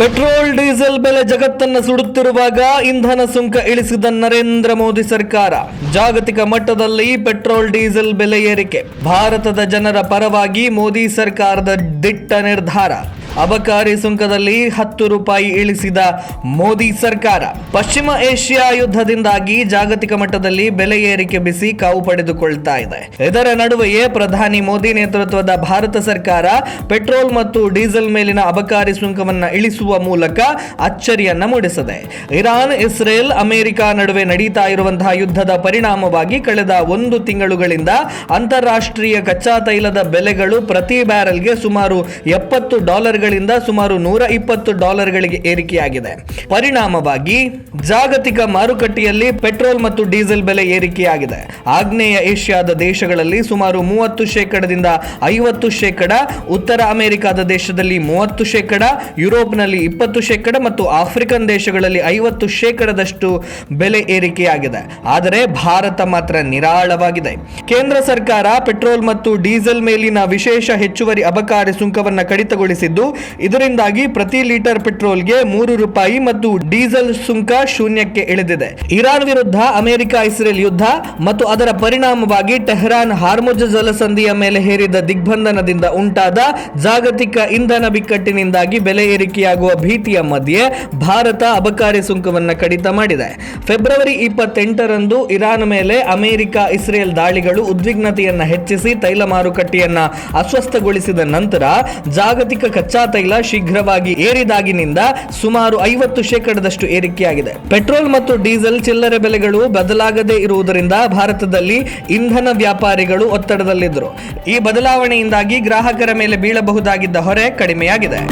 Petrol diesel ಬೆಲೆ ಜಗತ್ತನ್ನು ಸುಡುತ್ತಿರುವಾಗ ಇಂಧನ ಸುಂಕ ಇಳಿಸಿದ ನರೇಂದ್ರ ಮೋದಿ ಸರ್ಕಾರ. ಜಾಗತಿಕ ಮಟ್ಟದಲ್ಲಿ ಪೆಟ್ರೋಲ್ ಡೀಸೆಲ್ ಬೆಲೆ ಏರಿಕೆ. ಭಾರತದ ಜನರ ಪರವಾಗಿ ಮೋದಿ ಸರ್ಕಾರದ ದಿಟ್ಟ ನಿರ್ಧಾರ. ಅಬಕಾರಿ ಸುಂಕದಲ್ಲಿ 10 ರೂಪಾಯಿ ಇಳಿಸಿದ ಮೋದಿ ಸರ್ಕಾರ. ಪಶ್ಚಿಮ ಏಷ್ಯಾ ಯುದ್ಧದಿಂದಾಗಿ ಜಾಗತಿಕ ಮಟ್ಟದಲ್ಲಿ ಬೆಲೆ ಏರಿಕೆ ಬಿಸಿ ಕಾವು ಪಡೆದುಕೊಳ್ತಾ ಇದೆ. ಇದರ ನಡುವೆಯೇ ಪ್ರಧಾನಿ ಮೋದಿ ನೇತೃತ್ವದ ಭಾರತ ಸರ್ಕಾರ ಪೆಟ್ರೋಲ್ ಮತ್ತು ಡೀಸೆಲ್ ಮೇಲಿನ ಅಬಕಾರಿ ಸುಂಕವನ್ನು ಇಳಿಸುವ ಮೂಲಕ ಅಚ್ಚರಿಯನ್ನ ಮೂಡಿಸಿದೆ. ಇರಾನ್, ಇಸ್ರೇಲ್, ಅಮೆರಿಕ ನಡುವೆ ನಡೀತಾ ಇರುವಂತಹ ಯುದ್ಧದ ಪರಿಣಾಮವಾಗಿ ಕಳೆದ 1 ತಿಂಗಳುಗಳಿಂದ ಅಂತಾರಾಷ್ಟ್ರೀಯ ಕಚ್ಚಾ ತೈಲದ ಬೆಲೆಗಳು ಪ್ರತಿ ಬ್ಯಾರೆಲ್ಗೆ ಸುಮಾರು $70 ಸುಮಾರು $120 ಏರಿಕೆಯಾಗಿದೆ. ಪರಿಣಾಮವಾಗಿ ಜಾಗತಿಕ ಮಾರುಕಟ್ಟೆಯಲ್ಲಿ ಪೆಟ್ರೋಲ್ ಮತ್ತು ಡೀಸೆಲ್ ಬೆಲೆ ಏರಿಕೆಯಾಗಿದೆ. ಆಗ್ನೇಯ ಏಷ್ಯಾದ ದೇಶಗಳಲ್ಲಿ ಸುಮಾರು 30% 50%, ಉತ್ತರ ಅಮೆರಿಕಾದ ದೇಶದಲ್ಲಿ 30%, ಯುರೋಪ್ನಲ್ಲಿ 20% ಮತ್ತು ಆಫ್ರಿಕನ್ ದೇಶಗಳಲ್ಲಿ 50% ಬೆಲೆ ಏರಿಕೆಯಾಗಿದೆ. ಆದರೆ ಭಾರತ ಮಾತ್ರ ನಿರಾಳವಾಗಿದೆ. ಕೇಂದ್ರ ಸರ್ಕಾರ ಪೆಟ್ರೋಲ್ ಮತ್ತು ಡೀಸೆಲ್ ಮೇಲಿನ ವಿಶೇಷ ಹೆಚ್ಚುವರಿ ಅಬಕಾರಿ ಸುಂಕವನ್ನು ಕಡಿತಗೊಳಿಸಿದ್ದು, ಇದರಿಂದಾಗಿ ಪ್ರತಿ ಲೀಟರ್ ಪೆಟ್ರೋಲ್ಗೆ 3 ರೂಪಾಯಿ ಮತ್ತು ಡೀಸೆಲ್ ಸುಂಕ ಶೂನ್ಯಕ್ಕೆ ಇಳಿದಿದೆ. ಇರಾನ್ ವಿರುದ್ಧ ಅಮೆರಿಕ ಇಸ್ರೇಲ್ ಯುದ್ಧ ಮತ್ತು ಅದರ ಪರಿಣಾಮವಾಗಿ ಟೆಹರಾನ್ ಹಾರ್ಮುಜ್ ಜಲಸಂಧಿಯ ಮೇಲೆ ಹೇರಿದ ದಿಗ್ಬಂಧನದಿಂದ ಉಂಟಾದ ಜಾಗತಿಕ ಇಂಧನ ಬಿಕ್ಕಟ್ಟಿನಿಂದಾಗಿ ಬೆಲೆ ಏರಿಕೆಯಾಗುವ ಭೀತಿಯ ಮಧ್ಯೆ ಭಾರತ ಅಬಕಾರಿ ಸುಂಕವನ್ನು ಕಡಿತ ಮಾಡಿದೆ. ಫೆಬ್ರವರಿ 28ರಂದು ಇರಾನ್ ಮೇಲೆ ಅಮೆರಿಕ ಇಸ್ರೇಲ್ ದಾಳಿಗಳು ಉದ್ವಿಗ್ನತೆಯನ್ನು ಹೆಚ್ಚಿಸಿ ತೈಲ ಮಾರುಕಟ್ಟೆಯನ್ನ ಅಸ್ವಸ್ಥಗೊಳಿಸಿದ ನಂತರ ಜಾಗತಿಕ ಕಚ್ಚಾ ತೈಲ ಶೀಘ್ರವಾಗಿ ಏರಿದಾಗಿನಿಂದ ಸುಮಾರು 50% ಏರಿಕೆಯಾಗಿದೆ. ಪೆಟ್ರೋಲ್ ಮತ್ತು ಡೀಸೆಲ್ ಚಿಲ್ಲರೆ ಬೆಲೆಗಳು ಬದಲಾಗದೇ ಇರುವುದರಿಂದ ಭಾರತದಲ್ಲಿ ಇಂಧನ ವ್ಯಾಪಾರಿಗಳು ಒತ್ತಡದಲ್ಲಿದ್ದರು. ಈ ಬದಲಾವಣೆಯಿಂದಾಗಿ ಗ್ರಾಹಕರ ಮೇಲೆ ಬೀಳಬಹುದಾಗಿದ್ದ ಹೊರೆ ಕಡಿಮೆಯಾಗಿದೆ.